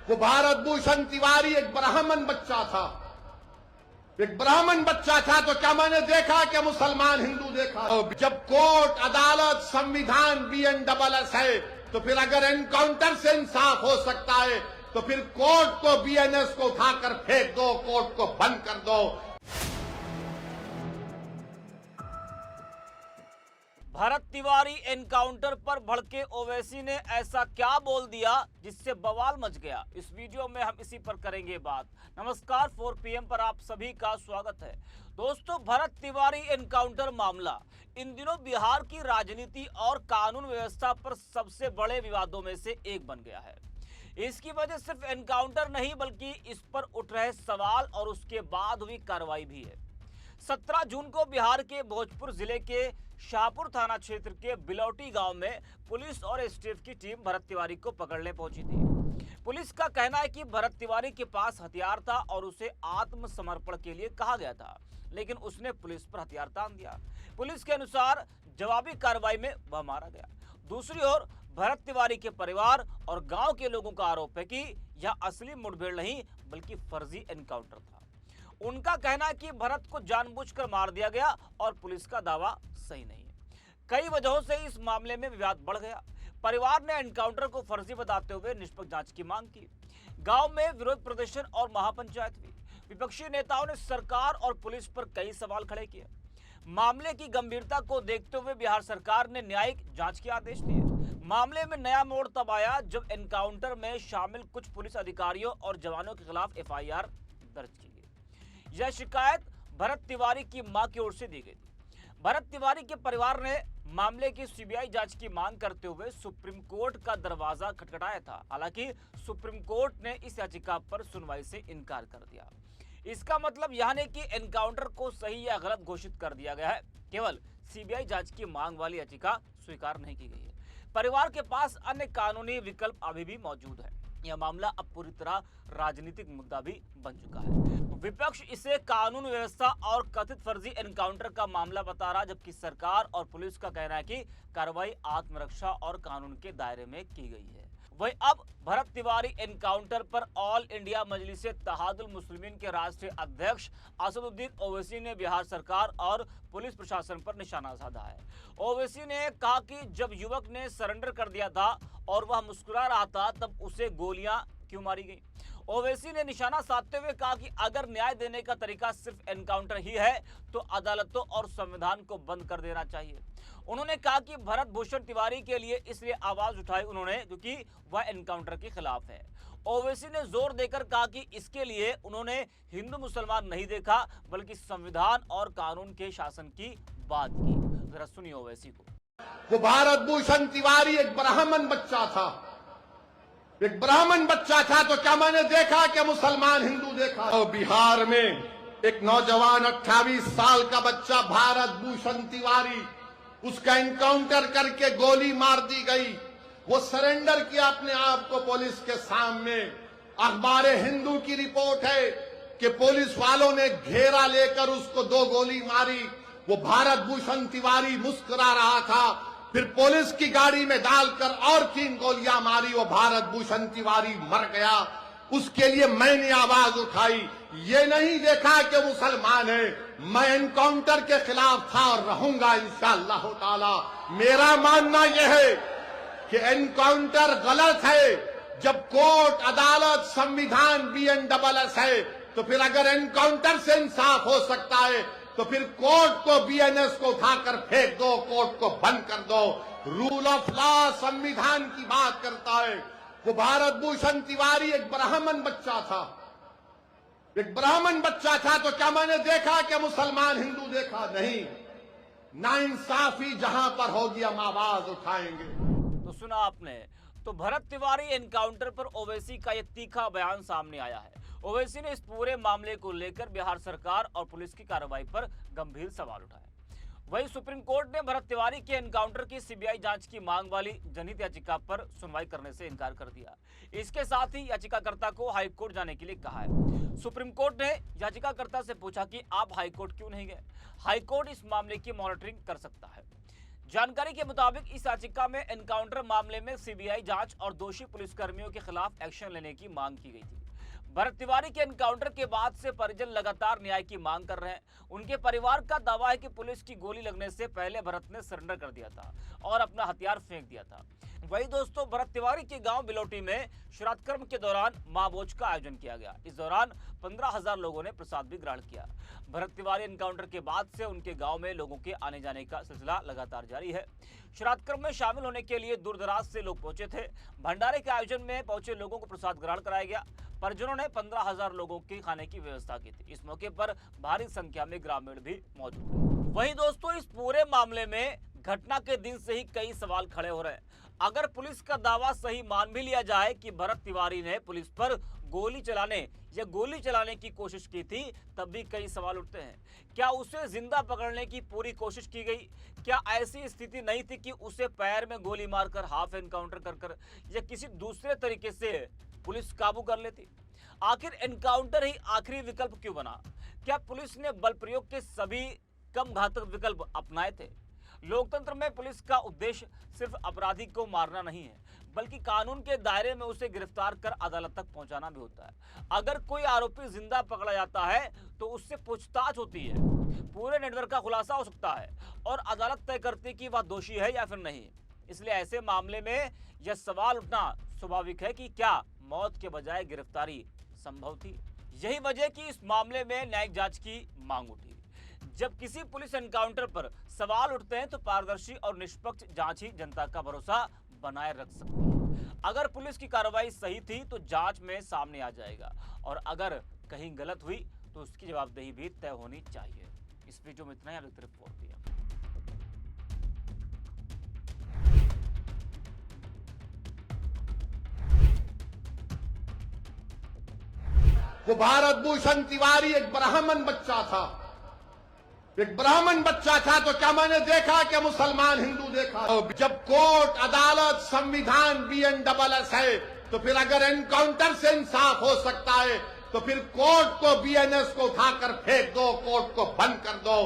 वो भारत भूषण तिवारी एक ब्राह्मण बच्चा था। एक ब्राह्मण बच्चा था तो क्या मैंने देखा कि मुसलमान हिंदू देखा? जब कोर्ट, अदालत, संविधान BNSS है तो फिर अगर एनकाउंटर से इंसाफ हो सकता है तो फिर कोर्ट को, BNS को उठाकर फेंक दो, कोर्ट को बंद कर दो। भरत तिवारी एनकाउंटर पर भड़के ओवैसी ने ऐसा क्या बोल दिया जिससे बवाल मच गया? इस वीडियो में हम इसी पर करेंगे बात। नमस्कार, 4 PM पर आप सभी का स्वागत है। दोस्तों, भरत तिवारी एनकाउंटर मामला इन दिनों बिहार की राजनीति और कानून व्यवस्था पर सबसे बड़े विवादों में से एक बन गया है। इसकी वजह सिर्फ एनकाउंटर नहीं बल्कि इस पर उठ रहे सवाल और उसके बाद हुई कार्रवाई भी है। 17 जून को बिहार के भोजपुर जिले के शाहपुर थाना क्षेत्र के बिलौटी गांव में पुलिस और एसटीएफ की टीम भरत तिवारी को पकड़ने पहुंची थी। पुलिस का कहना है कि भरत तिवारी के पास हथियार था और उसे आत्मसमर्पण के लिए कहा गया था, लेकिन उसने पुलिस पर हथियार तान दिया। पुलिस के अनुसार जवाबी कार्रवाई में वह मारा गया। दूसरी ओर भरत तिवारी के परिवार और गांव के लोगों का आरोप है कि यह असली मुठभेड़ नहीं बल्कि फर्जी एनकाउंटर था। उनका कहना है कि भरत को जानबूझकर मार दिया गया और पुलिस का दावा सही नहीं है। कई वजहों से इस मामले में विवाद बढ़ गया। परिवार ने एनकाउंटर को फर्जी बताते हुए निष्पक्ष जांच की मांग की। गांव में विरोध प्रदर्शन और महापंचायत हुई। विपक्षी नेताओं ने सरकार और पुलिस पर कई सवाल खड़े किए। मामले की गंभीरता को देखते हुए बिहार सरकार ने न्यायिक जांच के आदेश दिए। मामले में नया मोड़ तब आया जब एनकाउंटर में शामिल कुछ पुलिस अधिकारियों और जवानों के खिलाफ FIR दर्ज की गई। यह शिकायत भरत तिवारी की मां की ओर से दी गई थी। भरत तिवारी के परिवार ने मामले की CBI जांच की मांग करते हुए सुप्रीम कोर्ट का दरवाजा खटखटाया था। हालांकि सुप्रीम कोर्ट ने इस याचिका पर सुनवाई से इनकार कर दिया। इसका मतलब यह नहीं कि एनकाउंटर को सही या गलत घोषित कर दिया गया है, केवल CBI जांच की मांग वाली याचिका स्वीकार नहीं की गई है। परिवार के पास अन्य कानूनी विकल्प अभी भी मौजूद है। यह मामला अब पूरी तरह राजनीतिक मुद्दा भी बन चुका है। विपक्ष इसे कानून व्यवस्था और कथित फर्जी एनकाउंटर का मामला बता रहा, जबकि सरकार और पुलिस का कहना है कि कार्रवाई आत्मरक्षा और कानून के दायरे में की गई है। वहीं अब भरत तिवारी एनकाउंटर पर ऑल इंडिया मजलिस-ए-इत्तेहादुल मुस्लिमीन के राष्ट्रीय अध्यक्ष असदुद्दीन ओवैसी ने बिहार सरकार और पुलिस प्रशासन पर निशाना साधा है। ओवैसी ने कहा कि जब युवक ने सरेंडर कर दिया था और वह मुस्कुरा रहा था तब उसे गोलियां क्यों मारी गई। ओवैसी ने निशाना साधते हुए कहा कि अगर न्याय देने का तरीका सिर्फ एनकाउंटर ही है तो अदालतों और संविधान को बंद कर देना चाहिए। उन्होंने कहा कि भरत भूषण तिवारी के लिए इसलिए आवाज उठाई उन्होंने क्योंकि वह एनकाउंटर के खिलाफ है। ओवैसी ने जोर देकर कहा कि इसके लिए उन्होंने हिंदू मुसलमान नहीं देखा बल्कि संविधान और कानून के शासन की बात की। जरा सुनिए ओवैसी को। वो भारत भूषण तिवारी एक ब्राह्मण बच्चा था। एक ब्राह्मण बच्चा था तो क्या मैंने देखा कि मुसलमान हिंदू देखा? और बिहार में एक नौजवान 28 साल का बच्चा भारत भूषण तिवारी, उसका एनकाउंटर करके गोली मार दी गई। वो सरेंडर किया अपने आप को पुलिस के सामने। अखबार हिंदू की रिपोर्ट है कि पुलिस वालों ने घेरा लेकर उसको 2 गोली मारी। वो भारत भूषण तिवारी मुस्कुरा रहा था, फिर पुलिस की गाड़ी में डालकर और 3 गोलियां मारी। वो भारत भूषण तिवारी मर गया। उसके लिए मैंने आवाज उठाई। ये नहीं देखा कि मुसलमान है। मैं एनकाउंटर के खिलाफ था और रहूंगा इंशाअल्लाह ताला। मेरा मानना यह है कि एनकाउंटर गलत है। जब कोर्ट, अदालत, संविधान BNSS है तो फिर अगर एनकाउंटर से इंसाफ हो सकता है तो फिर कोर्ट को, BNS को उठाकर फेंक दो, कोर्ट को बंद कर दो। रूल ऑफ लॉ संविधान की बात करता है। वो भारत भूषण तिवारी एक ब्राह्मण बच्चा था। एक ब्राह्मण बच्चा था तो क्या मैंने देखा कि मुसलमान हिंदू देखा? नहीं। नाइंसाफी जहां पर होगी हम आवाज उठाएंगे। तो सुना आपने। तो भरत तिवारी एनकाउंटर पर ओवैसी का यह तीखा बयान सामने आया है। ओवैसी ने इस पूरे मामले को लेकर बिहार सरकार और पुलिस की कार्रवाई पर गंभीर सवाल उठाए। वहीं सुप्रीम कोर्ट ने भरत तिवारी के एनकाउंटर की CBI जांच की मांग वाली जनहित याचिका पर सुनवाई करने से इनकार कर दिया। इसके साथ ही याचिकाकर्ता को हाईकोर्ट जाने के लिए कहा है। सुप्रीम कोर्ट ने याचिकाकर्ता से पूछा कि आप हाईकोर्ट क्यों नहीं गए? हाईकोर्ट इस मामले की मॉनिटरिंग कर सकता है। जानकारी के मुताबिक इस याचिका में एनकाउंटर मामले में सीबीआई जांच और दोषी पुलिसकर्मियों के खिलाफ एक्शन लेने की मांग की गई थी। भरत तिवारी के एनकाउंटर के बाद से परिजन लगातार न्याय की मांग कर रहे हैं। उनके परिवार का दावा है कि पुलिस की गोली लगने से पहले भरत ने सरेंडर कर दिया था और अपना हथियार फेंक दिया था। वही दोस्तों, भरत तिवारी के गांव बिलोटी में श्राद्ध कर्म के दौरान मां भोज का आयोजन किया गया। इस दौरान 15,000 लोगों ने प्रसाद भी ग्रहण किया। भरत तिवारी एनकाउंटर के बाद से उनके गांव में लोगों के आने जाने का सिलसिला लगातार जारी है। श्राद्ध कर्म में शामिल होने के लिए दूर दराज से लोग पहुंचे थे। भंडारे के आयोजन में पहुंचे लोगों को प्रसाद ग्रहण कराया गया। परिजनों ने 15,000 लोगों के खाने की व्यवस्था की थी। इस मौके पर भारी संख्या में ग्रामीण भी मौजूद थे। वहीं दोस्तों, इस पूरे मामले में घटना के दिन से ही कई सवाल खड़े हो रहे हैं। अगर पुलिस का दावा सही मान भी लिया जाए कि भरत तिवारी ने पुलिस पर गोली चलाने की कोशिश की थी, तब भी कई सवाल उठते हैं। क्या उसे जिंदा पकड़ने की पूरी कोशिश की गई? क्या ऐसी स्थिति नहीं थी कि उसे पैर में गोली मारकर हाफ एनकाउंटर कर या किसी दूसरे तरीके से पुलिस काबू कर लेती? आखिर एनकाउंटर ही आखिरी विकल्प क्यों बना? क्या पुलिस ने बल प्रयोग के सभी कम घातक विकल्प अपनाए थे? लोकतंत्र में पुलिस का उद्देश्य सिर्फ अपराधी को मारना नहीं है, बल्कि कानून के दायरे में उसे गिरफ्तार कर अदालत तक पहुंचाना भी होता है। अगर कोई आरोपी जिंदा पकड़ा जाता है तो उससे पूछताछ होती है, पूरे नेटवर्क का खुलासा हो सकता है और अदालत तय करती है कि वह दोषी है या फिर नहीं। इसलिए ऐसे मामले में यह सवाल उठना स्वाभाविक है कि क्या मौत के बजाय गिरफ्तारी संभव थी। यही वजह कि इस मामले में न्यायिक जांच की मांग उठी। जब किसी पुलिस एनकाउंटर पर सवाल उठते हैं तो पारदर्शी और निष्पक्ष जांच ही जनता का भरोसा बनाए रख सकती है। अगर पुलिस की कार्रवाई सही थी तो जांच में सामने आ जाएगा, और अगर कहीं गलत हुई तो उसकी जवाबदेही भी तय होनी चाहिए। इस वीडियो में इतना ही। रिपोर्ट दिया। वो भारत भूषण तिवारी एक ब्राह्मण बच्चा था। एक ब्राह्मण बच्चा था तो क्या मैंने देखा कि मुसलमान हिंदू देखा? जब कोर्ट, अदालत, संविधान BNSS है, तो फिर अगर एनकाउंटर से इंसाफ हो सकता है तो फिर कोर्ट को, BNS को उठाकर फेंक दो, कोर्ट को बंद कर दो।